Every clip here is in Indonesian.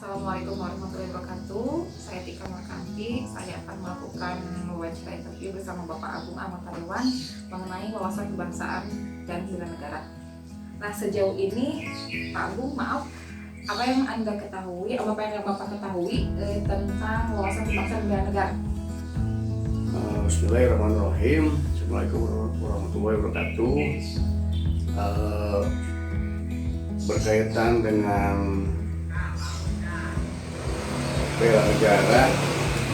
Assalamualaikum warahmatullahi wabarakatuh. Saya Tika Markanti. Saya akan melakukan wawancara interview bersama Bapak Agung Ahmad Pariwan mengenai wawasan kebangsaan dan bela negara. Nah, sejauh ini Pak Agung, maaf, apa yang Anda ketahui, apa yang Bapak ketahui tentang wawasan kebangsaan dan bela negara? Bismillahirrahmanirrahim. Assalamualaikum warahmatullahi wabarakatuh. Berkaitan dengan bela negara,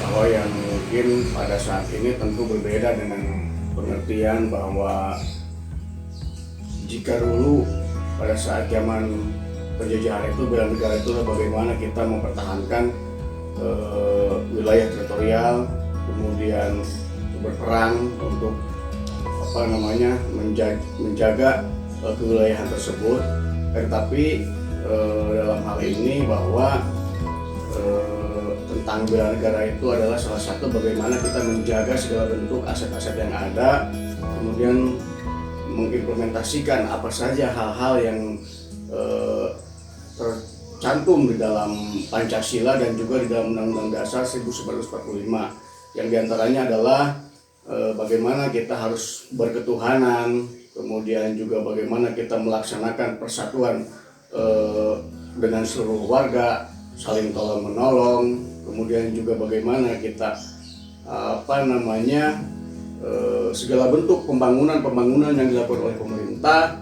bahwa yang mungkin pada saat ini tentu berbeda dengan pengertian bahwa jika dulu pada saat zaman penjajahan itu bela negara itu bagaimana kita mempertahankan wilayah teritorial, kemudian berperang untuk menjaga kewilayahan tersebut. Tetapi dalam hal ini bahwa tentang bela negara itu adalah salah satu bagaimana kita menjaga segala bentuk aset-aset yang ada, kemudian mengimplementasikan apa saja hal-hal yang tercantum di dalam Pancasila dan juga di dalam Undang-Undang Dasar 1945, yang diantaranya adalah bagaimana kita harus berketuhanan, kemudian juga bagaimana kita melaksanakan persatuan dengan seluruh warga, saling tolong menolong, kemudian juga bagaimana kita segala bentuk pembangunan yang dilakukan oleh pemerintah,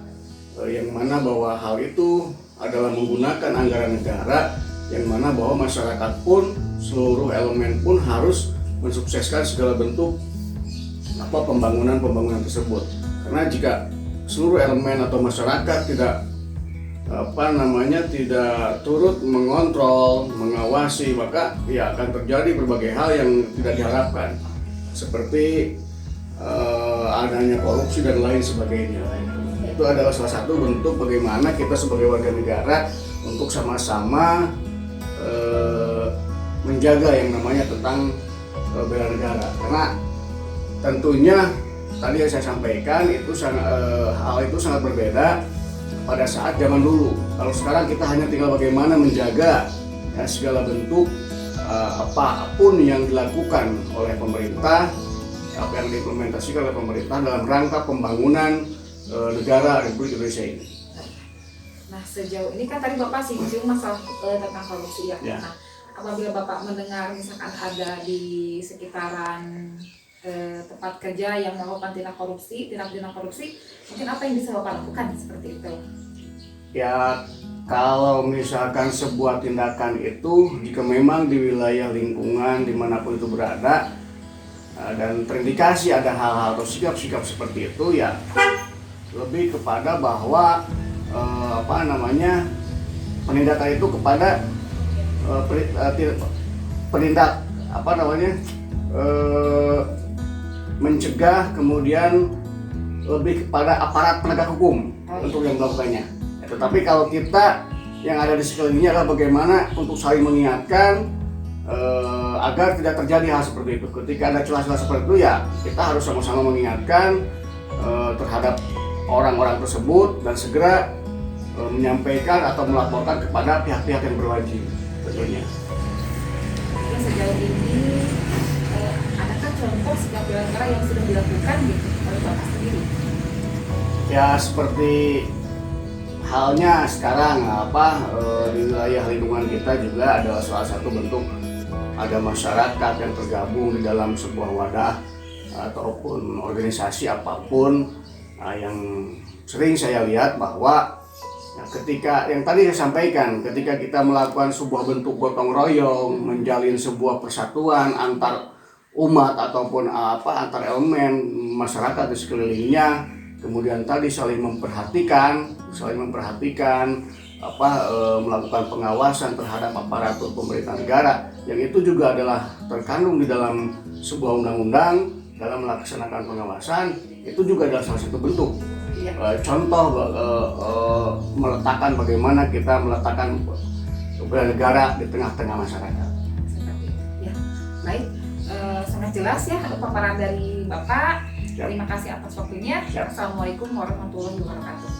yang mana bahwa hal itu adalah menggunakan anggaran negara, yang mana bahwa masyarakat pun, seluruh elemen pun harus mensukseskan segala bentuk pembangunan tersebut. Karena jika seluruh elemen atau masyarakat tidak turut mengontrol, mengawasi, maka ya akan terjadi berbagai hal yang tidak diharapkan, seperti adanya korupsi dan lain sebagainya. Itu adalah salah satu bentuk bagaimana kita sebagai warga negara untuk sama-sama menjaga yang namanya tentang bela negara. Karena tentunya tadi yang saya sampaikan itu hal itu sangat berbeda pada saat zaman dulu. Kalau sekarang kita hanya tinggal bagaimana menjaga segala bentuk apapun yang dilakukan oleh pemerintah, apa yang diimplementasikan oleh pemerintah dalam rangka pembangunan negara Republik Indonesia ini. Nah, sejauh ini kan tadi Bapak singgung masalah tentang korupsi ya. Nah, apabila Bapak mendengar misalkan ada di sekitaran tempat kerja yang melakukan tindak pidana korupsi, mungkin apa yang bisa Bapak lakukan seperti itu? Ya, kalau misalkan sebuah tindakan itu jika memang di wilayah lingkungan dimanapun itu berada dan terindikasi ada hal-hal atau sikap-sikap seperti itu, ya lebih kepada bahwa penindakan itu kepada penindak mencegah, kemudian lebih kepada aparat penegak hukum untuk yang melakukannya. Tetapi kalau kita yang ada di sekelilingnya adalah bagaimana untuk saling mengingatkan agar tidak terjadi hal seperti itu. Ketika ada celah-celah seperti itu, ya kita harus sama-sama mengingatkan terhadap orang-orang tersebut dan segera menyampaikan atau melaporkan kepada pihak-pihak yang berwajib tentunya. Sejauh ini adakah contoh sikap bela negara yang sudah dilakukan gitu oleh Bapak sendiri? Ya, seperti halnya sekarang di wilayah lingkungan kita juga adalah salah satu bentuk ada masyarakat yang tergabung di dalam sebuah wadah ataupun organisasi apapun yang sering saya lihat bahwa ketika yang tadi saya sampaikan, ketika kita melakukan sebuah bentuk gotong royong, menjalin sebuah persatuan antar umat ataupun antar elemen masyarakat di sekelilingnya, kemudian tadi saling memperhatikan, melakukan pengawasan terhadap aparatur pemerintah negara, yang itu juga adalah terkandung di dalam sebuah undang-undang dalam melaksanakan pengawasan, itu juga adalah salah satu bentuk contoh bagaimana kita meletakkan bela negara di tengah-tengah masyarakat. Ya, baik, sangat jelas ya paparan dari Bapak. Terima kasih atas waktunya. Assalamualaikum warahmatullahi wabarakatuh.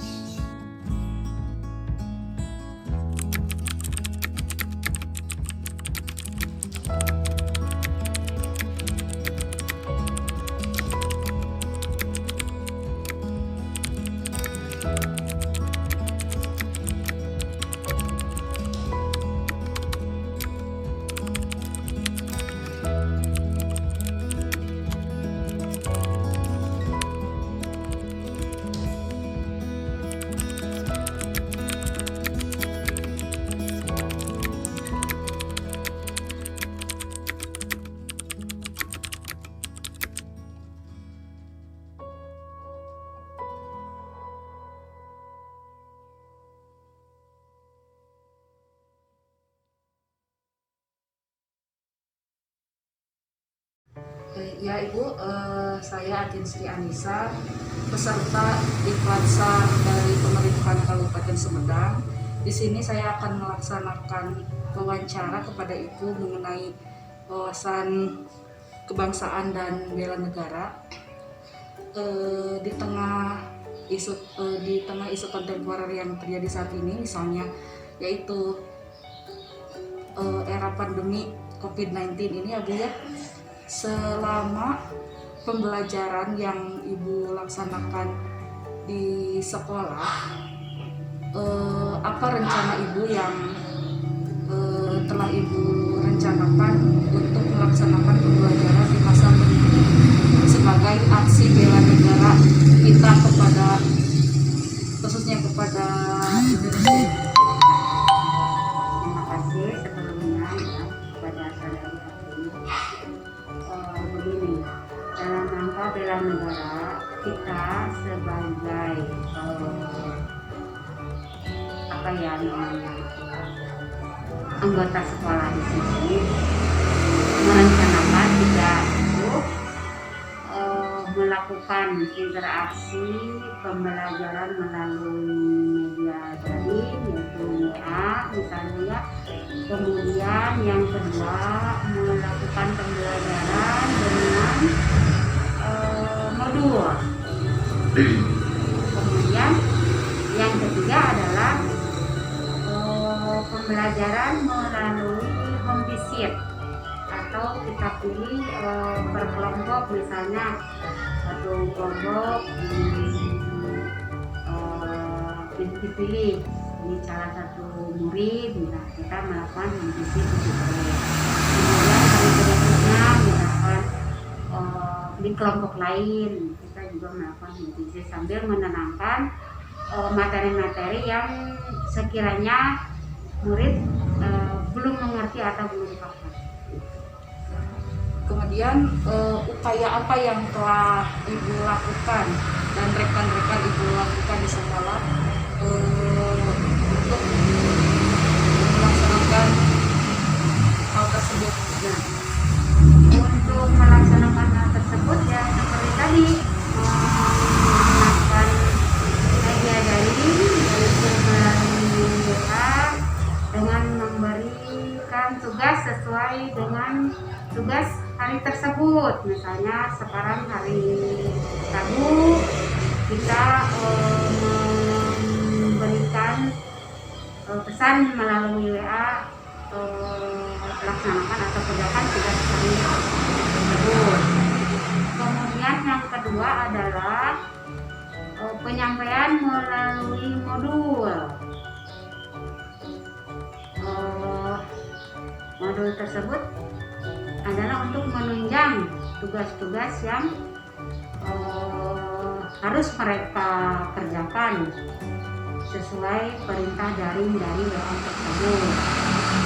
Ya Ibu, saya Atin Sri Anissa, peserta Diklatsa dari Pemerintahan Kabupaten Sumedang. Di sini saya akan melaksanakan wawancara kepada Ibu mengenai wawasan kebangsaan dan bela negara. Di tengah isu kontemporer yang terjadi saat ini, misalnya yaitu era pandemi COVID-19 ini ya Bu ya. Selama pembelajaran yang Ibu laksanakan di sekolah, apa rencana Ibu yang telah Ibu rencanakan untuk melaksanakan pembelajaran di masa pandemi sebagai aksi bela negara kita kepada, khususnya kepada Indonesia? Terima kasih sebelumnya ya kepada saudari Atin. Begini, dalam rangka bela negara kita sebagai apa ya namanya anggota sekolah di sini merencanakan juga untuk melakukan interaksi pembelajaran melalui media daring yaitu WA misalnya ya. Kemudian yang kedua melakukan pembelajaran dengan modul. Kemudian yang ketiga adalah pembelajaran melalui home visit atau kita pilih per kelompok, misalnya satu kelompok dipilih ini salah satu murid, nah kita melakukan home visit di situ. Kemudian hari berikutnya misalkan di kelompok lain kita juga melakukan home visit sambil menenangkan materi-materi yang sekiranya murid belum mengerti atau belum paham. Kemudian upaya apa yang telah Ibu lakukan dan rekan-rekan Ibu lakukan di sekolah untuk melaksanakan hal tersebut? Nah, untuk melaksanakan hal tersebut ya seperti tadi menggunakan media daring yaitu melalui WA dengan memberikan tugas sesuai dengan tugas hari tersebut. Misalnya sekarang hari Rabu kita memberikan pesan melalui WA laksanakan atau kerjakan tugas hari tersebut. Kemudian yang kedua adalah penyampaian melalui modul. Modul tersebut adalah untuk menunjang tugas-tugas yang harus mereka kerjakan sesuai perintah daring dari WA tersebut.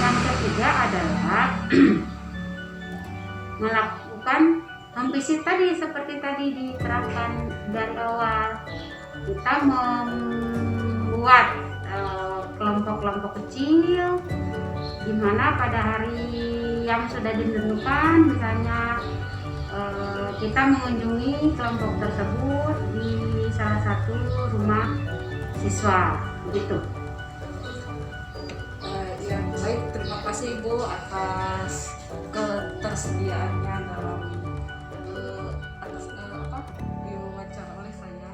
Yang ketiga adalah melakukan home visit tadi seperti tadi diterangkan dari awal. Kita membuat kelompok-kelompok kecil di mana pada hari yang sudah ditentukan, misalnya kita mengunjungi kelompok tersebut di salah satu rumah siswa, begitu. Ya, baik, terima kasih Ibu atas ketersediaannya dalam diwawancara oleh saya.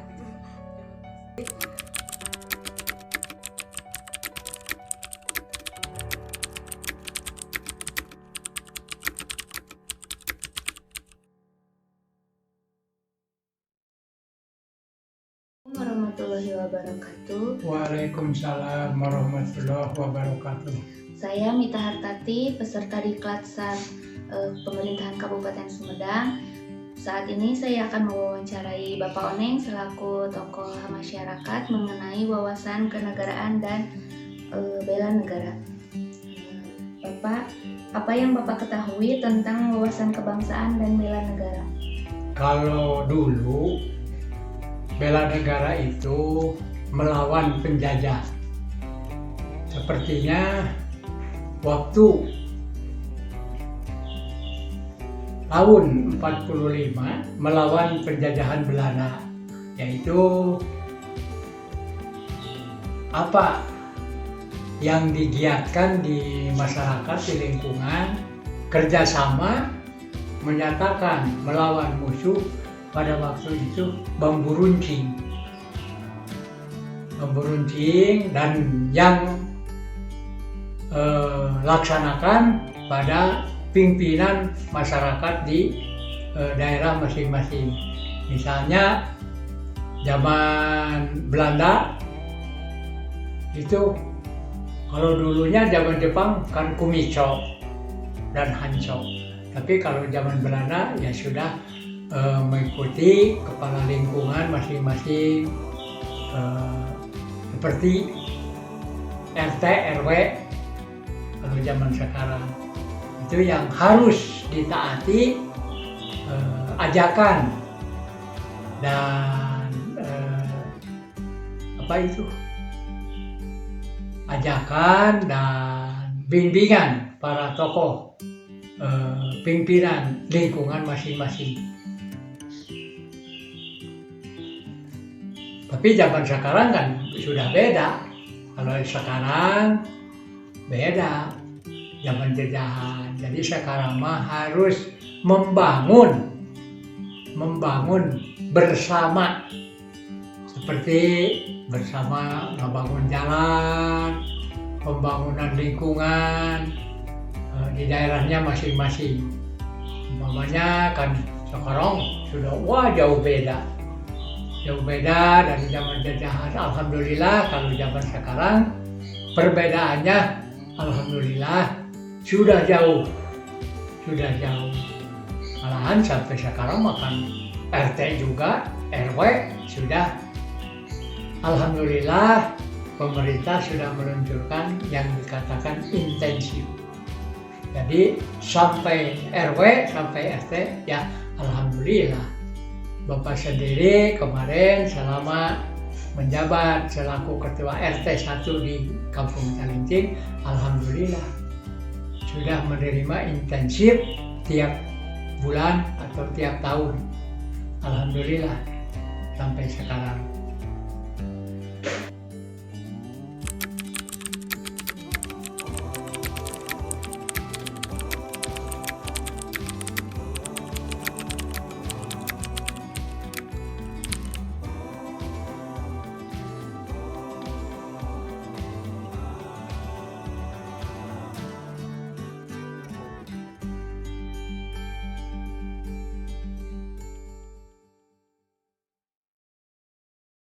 Warahmatullahi wabarakatuh. Waalaikumsalam warahmatullahi wabarakatuh. Saya Mita Hartati, peserta Diklat Pemerintahan Kabupaten Sumedang. Saat ini saya akan mewawancarai Bapak Oneng selaku tokoh masyarakat mengenai wawasan kenegaraan dan bela negara. Bapak, apa yang Bapak ketahui tentang wawasan kebangsaan dan bela negara? Kalau dulu bela negara itu melawan penjajah. Sepertinya waktu tahun 45 melawan penjajahan Belanda, yaitu apa yang digiatkan di masyarakat, di lingkungan, kerjasama, menyatakan melawan musuh. Pada waktu itu bambu runcing dan yang laksanakan pada pimpinan masyarakat di daerah masing-masing. Misalnya zaman Belanda itu, kalau dulunya zaman Jepang kan kumico dan hanco, tapi kalau zaman Belanda ya sudah mengikuti kepala lingkungan masing-masing, seperti RT, RW. Kalau zaman sekarang itu yang harus ditaati ajakan dan ajakan dan bimbingan para tokoh pimpinan lingkungan masing-masing. Tapi zaman sekarang kan sudah beda. Kalau sekarang beda, zaman jajahan. Jadi sekarang mah harus membangun bersama, seperti bersama membangun jalan, pembangunan lingkungan di daerahnya masing-masing. Umpamanya kan sekarang sudah jauh beda dari zaman jajahan. Alhamdulillah kalau zaman sekarang perbedaannya alhamdulillah sudah jauh. Malahan sampai sekarang makan RT juga, RW sudah. Alhamdulillah pemerintah sudah meluncurkan yang dikatakan intensif. Jadi sampai RW, sampai RT ya alhamdulillah. Bapak sendiri kemarin selama menjabat selaku ketua RT 1 di Kampung Calincing, alhamdulillah sudah menerima intensif tiap bulan atau tiap tahun. Alhamdulillah sampai sekarang.